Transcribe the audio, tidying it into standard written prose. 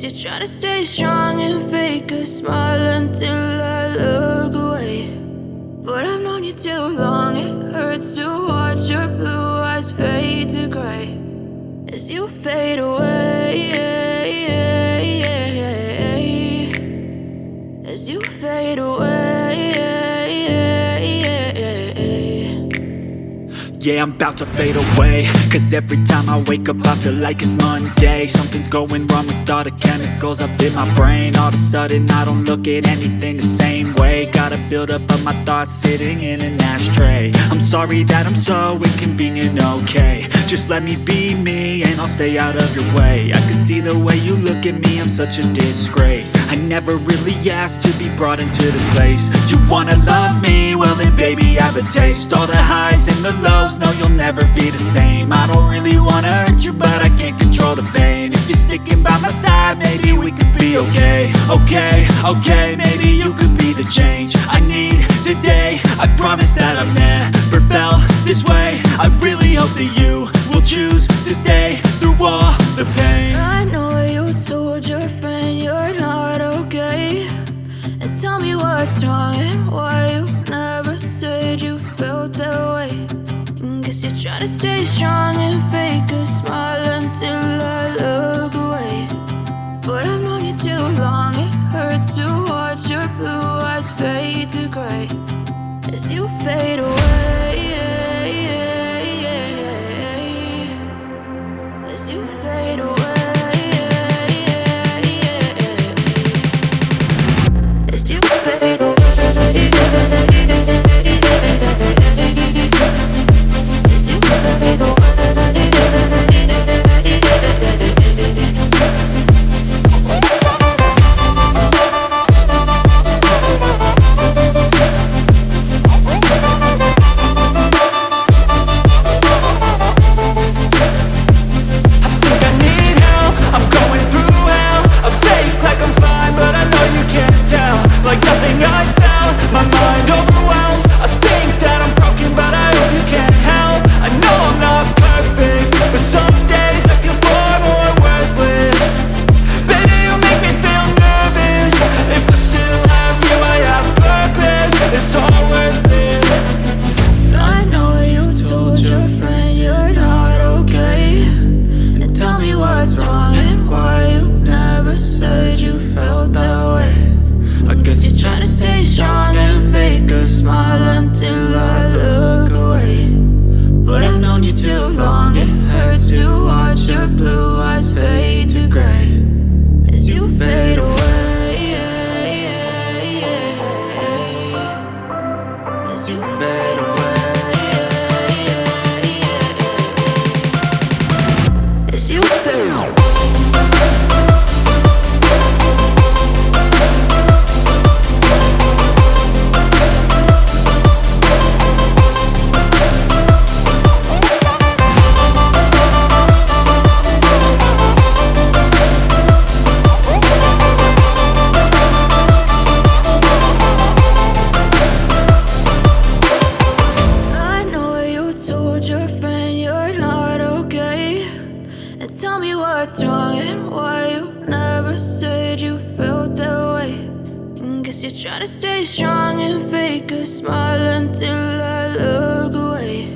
you're trying to stay strong and fake a smile until I look away. But I've known you too long, it hurts to watch your blue eyes fade to gray as you fade away, as you fade away. Yeah, I'm about to fade away, cause every time I wake up I feel like it's Monday. Something's going wrong with all the chemicals up in my brain. All of a sudden I don't look at anything the same way. Got a buildup of my thoughts sitting in an ashtray. I'm sorry that I'm so inconvenient, okay. Just let me be me and I'll stay out of your way. I can see the way you look at me, I'm such a disgrace. I never really asked to be brought into this place. You wanna love me? Well then baby, have a taste. All the highs and the lows, no, you'll never be the same. I don't really wanna hurt you, but I can't control the pain. If you're sticking by my side, maybe we could be okay. Okay, maybe you could be the change I need today. I promise that I've never felt this way. I really hope that you will choose to stay through all the pain. I know you told your friend you're not okay, and tell me what's wrong and why you never said you felt that way. Guess you're trying to stay strong and fake a smile until I look away. But I've known you too long, it hurts to watch your blue eyes fade to gray as you fade away, as you fade away, as you fade away. Tell me what's wrong and why you never said you felt that way. Guess you're trying to stay strong and fake a smile until I look away.